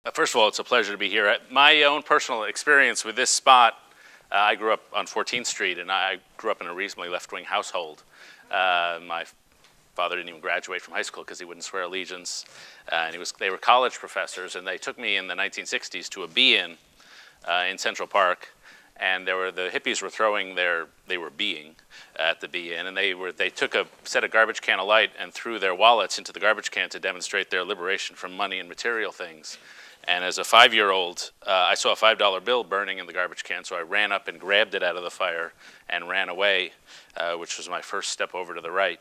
First of all, it's a pleasure to be here. My own personal experience with this spot, I grew up on 14th Street, and I grew up in a reasonably left-wing household. My father didn't even graduate from high school because he wouldn't swear allegiance. And they were college professors, and they took me in the 1960s to a be-in in Central Park. And the hippies were throwing they were being at the be-in, and they took a set of garbage can of light and threw their wallets into the garbage can to demonstrate their liberation from money and material things. And as a 5-year-old, I saw a $5 bill burning in the garbage can, so I ran up and grabbed it out of the fire and ran away, which was my first step over to the right.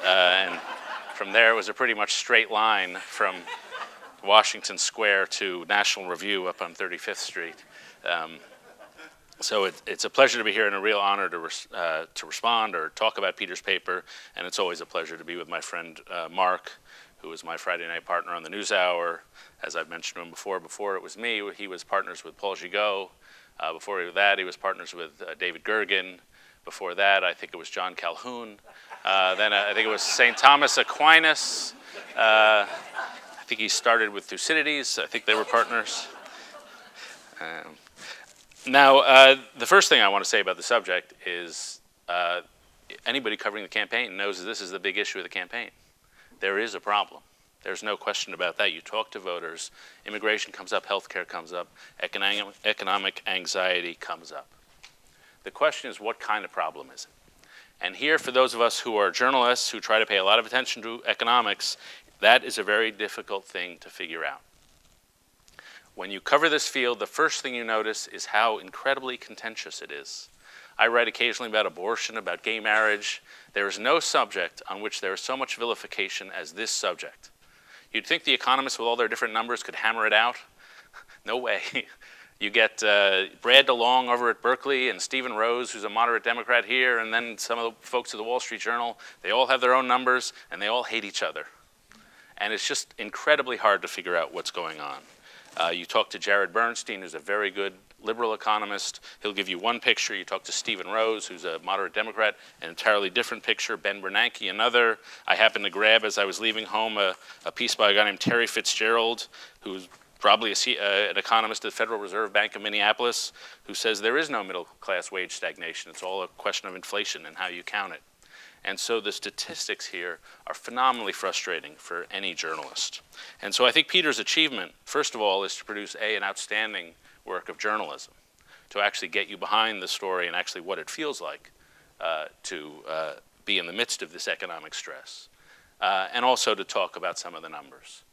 And from there, it was a pretty much straight line from Washington Square to National Review up on 35th Street. So it's a pleasure to be here and a real honor to respond or talk about Peter's paper. And it's always a pleasure to be with my friend Mark, who was my Friday night partner on the NewsHour. As I've mentioned to him before it was me, he was partners with Paul Gigot. Before that, he was partners with David Gergen. Before that, I think it was John Calhoun. Then I think it was St. Thomas Aquinas. I think he started with Thucydides. I think they were partners. Now, the first thing I want to say about the subject is anybody covering the campaign knows that this is the big issue of the campaign. There is a problem. There's no question about that. You talk to voters, immigration comes up, healthcare comes up, economic anxiety comes up. The question is, what kind of problem is it? And here, for those of us who are journalists who try to pay a lot of attention to economics, that is a very difficult thing to figure out. When you cover this field, the first thing you notice is how incredibly contentious it is. I write occasionally about abortion, about gay marriage. There is no subject on which there is so much vilification as this subject. You'd think the economists with all their different numbers could hammer it out. No way. You get Brad DeLong over at Berkeley and Stephen Rose, who's a moderate Democrat here, and then some of the folks at the Wall Street Journal. They all have their own numbers, and they all hate each other. And it's just incredibly hard to figure out what's going on. You talk to Jared Bernstein, who's a very good liberal economist. He'll give you one picture. You talk to Stephen Rose, who's a moderate Democrat, an entirely different picture. Ben Bernanke, another. I happened to grab, as I was leaving home, a piece by a guy named Terry Fitzgerald, who's probably an economist at the Federal Reserve Bank of Minneapolis, who says there is no middle-class wage stagnation. It's all a question of inflation and how you count it. And so the statistics here are phenomenally frustrating for any journalist. And so I think Peter's achievement, first of all, is to produce an outstanding work of journalism, to actually get you behind the story and actually what it feels like to be in the midst of this economic stress, and also to talk about some of the numbers.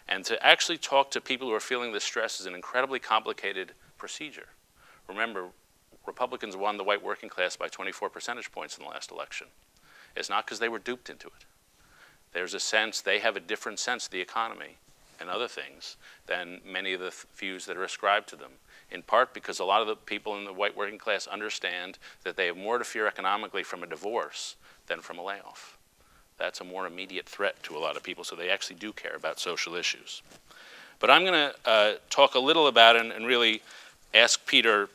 And to actually talk to people who are feeling this stress is an incredibly complicated procedure. Remember, Republicans won the white working class by 24 percentage points in the last election. It's not because they were duped into it. There's a sense, they have a different sense of the economy and other things than many of the views that are ascribed to them, in part because a lot of the people in the white working class understand that they have more to fear economically from a divorce than from a layoff. That's a more immediate threat to a lot of people, so they actually do care about social issues. But I'm going to talk a little about it and really ask Peter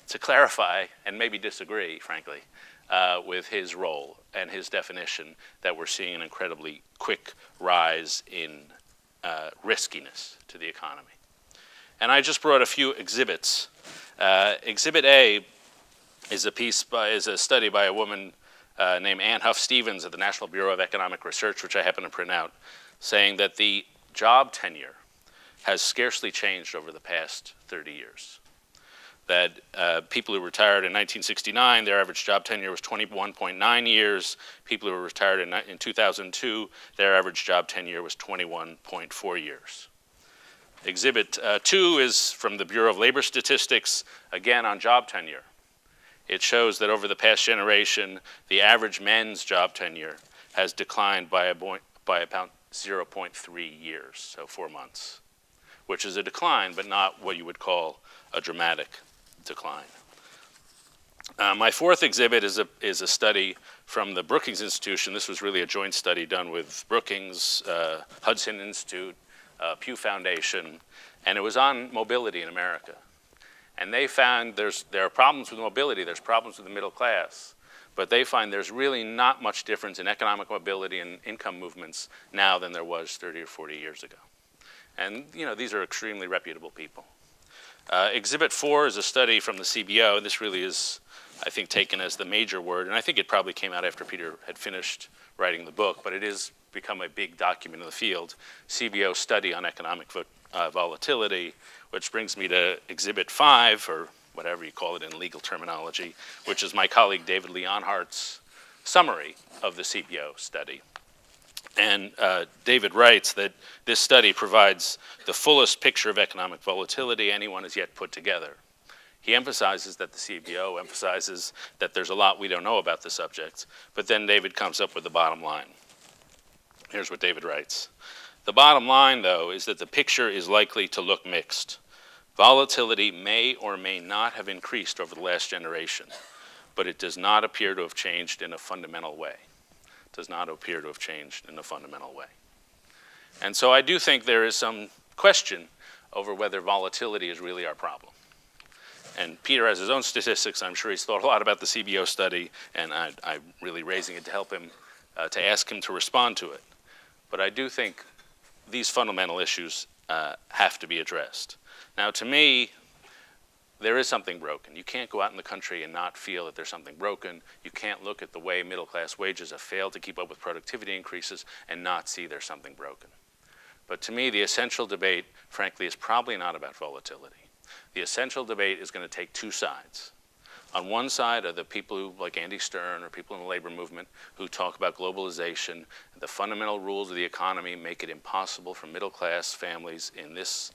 to clarify and maybe disagree, frankly, with his role and his definition that we're seeing an incredibly quick rise in riskiness to the economy. And I just brought a few exhibits. Exhibit A is a study by a woman named Ann Huff Stevens at the National Bureau of Economic Research, which I happen to print out, saying that the job tenure has scarcely changed over the past 30 years. That people who retired in 1969, their average job tenure was 21.9 years. People who were retired in 2002, their average job tenure was 21.4 years. Exhibit 2 is from the Bureau of Labor Statistics, again on job tenure. It shows that over the past generation, the average men's job tenure has declined by about 0.3 years, so 4 months, which is a decline, but not what you would call a dramatic decline. My fourth exhibit is a study from the Brookings Institution. This was really a joint study done with Brookings, Hudson Institute, Pew Foundation, and it was on mobility in America. And they found there are problems with mobility, there's problems with the middle class, but they find there's really not much difference in economic mobility and income movements now than there was 30 or 40 years ago. And these are extremely reputable people. Exhibit 4 is a study from the CBO. This really is, I think, taken as the major word, and I think it probably came out after Peter had finished writing the book, but it has become a big document in the field. CBO study on economic volatility, which brings me to Exhibit 5, or whatever you call it in legal terminology, which is my colleague David Leonhardt's summary of the CBO study. And David writes that this study provides the fullest picture of economic volatility anyone has yet put together. He emphasizes that the CBO emphasizes that there's a lot we don't know about the subject, but then David comes up with the bottom line. Here's what David writes. The bottom line, though, is that the picture is likely to look mixed. Volatility may or may not have increased over the last generation, but it does not appear to have changed in a fundamental way. Does not appear to have changed in a fundamental way. And so I do think there is some question over whether volatility is really our problem. And Peter has his own statistics. I'm sure he's thought a lot about the CBO study, and I'm really raising it to help him, to ask him to respond to it. But I do think these fundamental issues have to be addressed. Now, to me, there is something broken. You can't go out in the country and not feel that there's something broken. You can't look at the way middle-class wages have failed to keep up with productivity increases and not see there's something broken. But to me, the essential debate, frankly, is probably not about volatility. The essential debate is going to take two sides. On one side are the people who, like Andy Stern or people in the labor movement, who talk about globalization. The fundamental rules of the economy make it impossible for middle-class families in this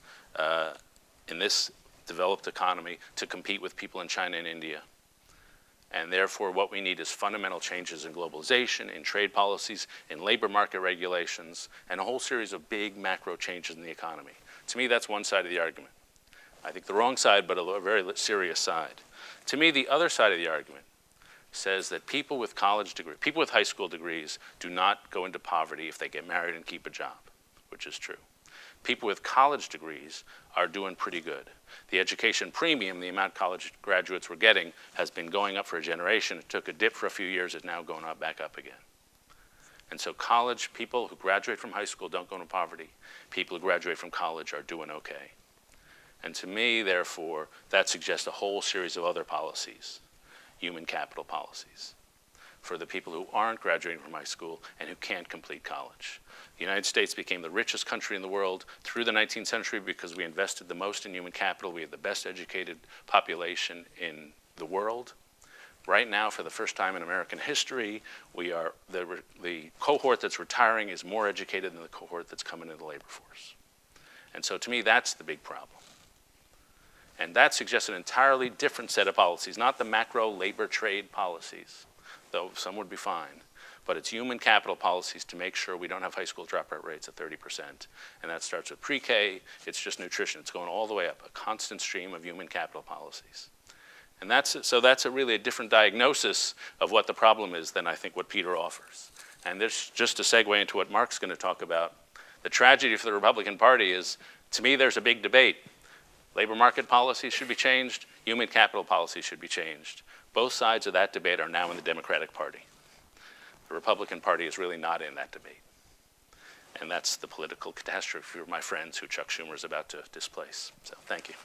developed economy to compete with people in China and India. And therefore, what we need is fundamental changes in globalization, in trade policies, in labor market regulations, and a whole series of big macro changes in the economy. To me, that's one side of the argument. I think the wrong side, but a very serious side. To me, the other side of the argument says that people with people with high school degrees do not go into poverty if they get married and keep a job, which is true. People with college degrees are doing pretty good. The education premium, the amount college graduates were getting, has been going up for a generation. It took a dip for a few years. It's now going back up again. And so people who graduate from high school don't go into poverty. People who graduate from college are doing okay. And to me, therefore, that suggests a whole series of other policies, human capital policies, for the people who aren't graduating from high school and who can't complete college. The United States became the richest country in the world through the 19th century because we invested the most in human capital. We have the best educated population in the world. Right now, for the first time in American history, the cohort that's retiring is more educated than the cohort that's coming into the labor force. And so to me, that's the big problem. And that suggests an entirely different set of policies, not the macro labor trade policies, though some would be fine, but it's human capital policies to make sure we don't have high school dropout rates at 30%. And that starts with pre-K, it's just nutrition. It's going all the way up, a constant stream of human capital policies. And that's really a different diagnosis of what the problem is than I think what Peter offers. And this, just to segue into what Mark's going to talk about, the tragedy for the Republican Party is, to me, there's a big debate. Labor market policies should be changed. Human capital policies should be changed. Both sides of that debate are now in the Democratic Party. The Republican Party is really not in that debate. And that's the political catastrophe for my friends who Chuck Schumer is about to displace. So thank you.